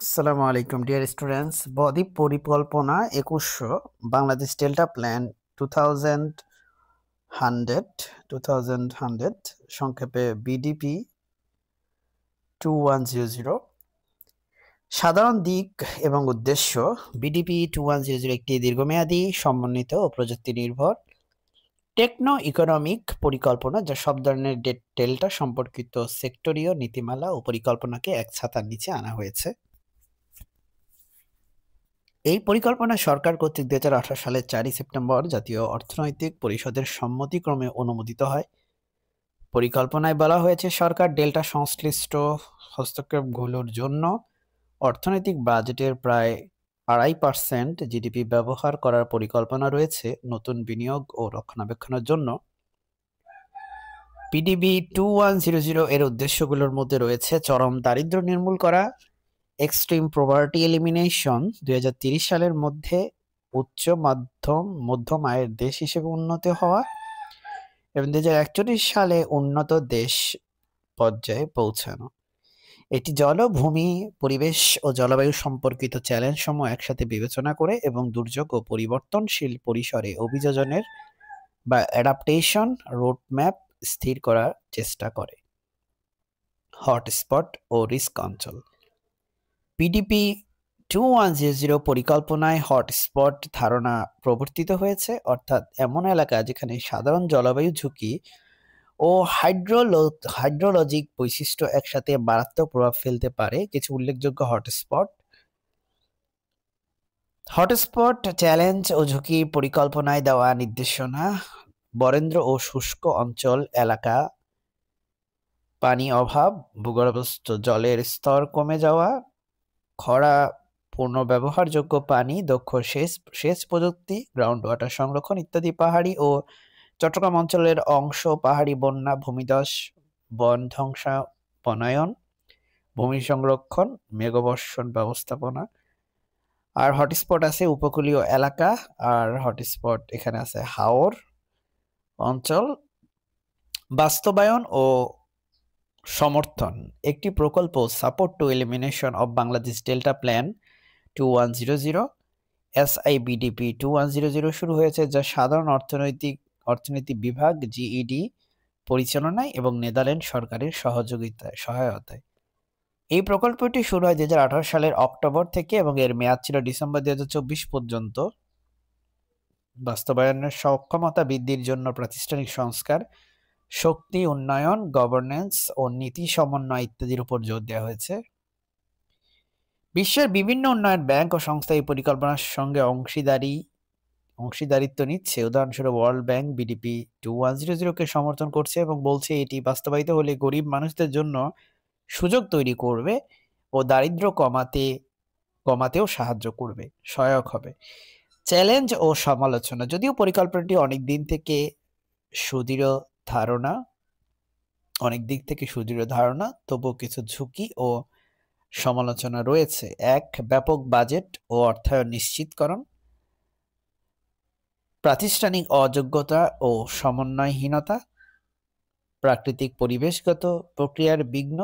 আসসালামু আলাইকুম dear students. বদ্বীপ পরিকল্পনা 2100 বাংলাদেশ ডেল্টা প্ল্যান 2100 সংক্ষেপে বিডিপি 2100। সাধারণ দিক এবং উদ্দেশ্য। বিডিপি 2100 একটি দীর্ঘমেয়াদী, সমন্বিত ও প্রযুক্তি নির্ভর টেকনো ইকোনমিক পরিকল্পনা, যা সব ধরনের ডেল্টা সম্পর্কিত সেক্টরীয় নীতিমালা ও পরিকল্পনাকে এক ছাতার নিচে আনা হয়েছে। এই পরিকল্পনা সরকার কর্তৃক 2018 সালের 4 সেপ্টেম্বর জাতীয় অর্থনৈতিক পরিষদের সম্মতিক্রমে অনুমোদিত হয়। পরিকল্পনায় বলা হয়েছে, সরকার ডেল্টা সংশ্লিষ্ট হস্তক্ষেপগুলোর জন্য অর্থনৈতিক বাজেটের প্রায় 2.5% জিডিপি ব্যবহার করার পরিকল্পনা রয়েছে নতুন বিনিয়োগ ও রক্ষণাবেক্ষণের জন্য। পিডিবি 2100 এর উদ্দেশ্যগুলোর মধ্যে রয়েছে চরম দারিদ্র্য নির্মূল করা, এক্সট্রিম পভার্টি এলিমিনেশন, 2030 সালের মধ্যে উচ্চ মধ্যম আয়ের দেশ হিসেবে উন্নত হওয়া এবং 2041 সালে উন্নত দেশ পর্যায়ে পৌঁছানো। এটি জল, ভূমি, পরিবেশ ও জলবায়ু সম্পর্কিত চ্যালেঞ্জ সমূহ একসাথে বিবেচনা করে এবং দুর্যোগ ও পরিবর্তনশীল পরিসরে অভিযোজনের বা অ্যাডাপ্টেশন রোডম্যাপ স্থির করার চেষ্টা করে। হটস্পট ও রিস্ক অঞ্চল। পিডিপি 2100 পরিকল্পনায় হটস্পট ধারণা প্রবর্তিত হয়েছে, অর্থাৎ এমন এলাকা যেখানে সাধারণ জলবায়ু ঝুঁকি ও হাইড্রোলজিক বৈশিষ্ট্য একসাথে মারাত্মক প্রভাব ফেলতে পারে। কিছু উল্লেখযোগ্য হটস্পট চ্যালেঞ্জ ও ঝুঁকি পরিকল্পনায় দেওয়া নির্দেশনা: বরেন্দ্র ও শুষ্ক অঞ্চল এলাকা, পানি অভাব, ভূগর্ভস্থ জলের স্তর কমে যাওয়া, খরা, পুনর্ব্যবহারযোগ্য পানি, দক্ষ সেচ প্রযুক্তি, গ্রাউন্ড ওয়াটার সংরক্ষণ ইত্যাদি। পাহাড়ি ও চট্টগ্রাম অঞ্চলের অংশ, পাহাড়ি বন্যা, ভূমিধস, বন ধ্বংসায়ন, ভূমি সংরক্ষণ, মেঘবর্ষণ ব্যবস্থাপনা। আর হটস্পট আছে উপকূলীয় এলাকা, আর হটস্পট এখানে আছে হাওর অঞ্চল। বাস্তবায়ন ও সমর্থন: একটি প্রকল্প support to elimination of Bangladesh delta plan 2100 SIBDP 2100 শুরু হয়েছে, যা সাধারণ অর্থনীতি বিভাগ জিইডি পরিচালনায় এবং নেদারল্যান্ড সরকারের সহায়তায়। এই প্রকল্পটি শুরু হয় 2018 সালের অক্টোবর থেকে এবং এর মেয়াদ ছিল ডিসেম্বর 2024 পর্যন্ত। বাস্তবায়নের সক্ষমতা বৃদ্ধির জন্য প্রাতিষ্ঠানিক সংস্কার, শক্তি উন্নয়ন, গভর্নেন্স ও নীতি সমন্বয় ইত্যাদির উপর জোর দেওয়া হয়েছে। বিশ্বের বিভিন্ন উন্নয়ন ব্যাংক ও সংস্থা এই পরিকল্পনার সঙ্গে অংশীদারিত্ব নিচ্ছে। উদাহরণস্বরূপ ওয়ার্ল্ড ব্যাংক বিডিপি 2100 সমর্থন করছে এবং বলছে এটি বাস্তবায়িত হলে গরিব মানুষদের জন্য সুযোগ তৈরি করবে ও দারিদ্র্য কমাতেও সহায়ক হবে। চ্যালেঞ্জ ও সমালোচনা: যদিও পরিকল্পনাটি অনেক দিক থেকে সুদৃঢ় ধারণা, তবুও কিছু ঝুঁকি ও সমালোচনা রয়েছে। 1. ব্যাপক বাজেট ও অর্থায়ন নিশ্চিতকরণ, প্রাতিষ্ঠানিক অযোগ্যতা ও সমন্বয়হীনতা, প্রাকৃতিক পরিবেশগত প্রক্রিয়ার বিঘ্ন,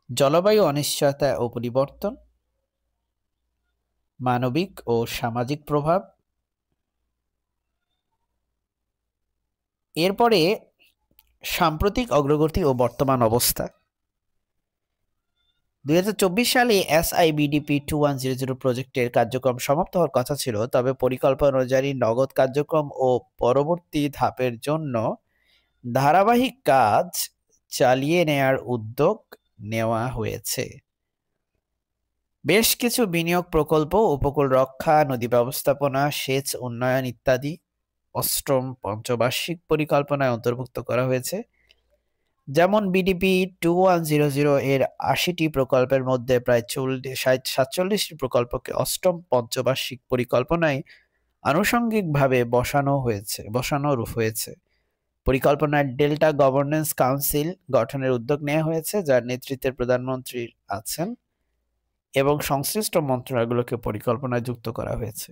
জলবায়ু অনিশ্চয়তা ও পরিবর্তন, মানবিক ও সামাজিক প্রভাব। এরপরে সাম্প্রতিক অগ্রগতি ও বর্তমান অবস্থা। 2024 সালে SIBDP 2100 প্রজেক্টের কার্যক্রম সমাপ্ত হওয়ার কথা ছিল, তবে পরিকল্পনা অনুযায়ী নগদ কার্যক্রম ও পরবর্তী ধাপের জন্য ধারাবাহিক কাজ চালিয়ে নেয়ার উদ্যোগ নেওয়া হয়েছে। বেশ কিছু বিনিয়োগ প্রকল্প, উপকূল রক্ষা, নদী ব্যবস্থাপনা, সেচ উন্নয়ন ইত্যাদি অষ্টম পঞ্চবার্ষিক পরিকল্পনায় অন্তর্ভুক্ত করা হয়েছে। যেমন বিডিপি 2100 এর 80টি প্রকল্পের মধ্যে প্রায় 47টি প্রকল্পকে অষ্টম পঞ্চবার্ষিক পরিকল্পনায় আনুষঙ্গিকভাবে বসানো হয়েছে। পরিকল্পনায় ডেল্টা গভর্নেন্স কাউন্সিল গঠনের উদ্যোগ নেওয়া হয়েছে, যার নেতৃত্বে প্রধানমন্ত্রী আছেন এবং সংশ্লিষ্ট মন্ত্রণালয়গুলোকে পরিকল্পনায় যুক্ত করা হয়েছে।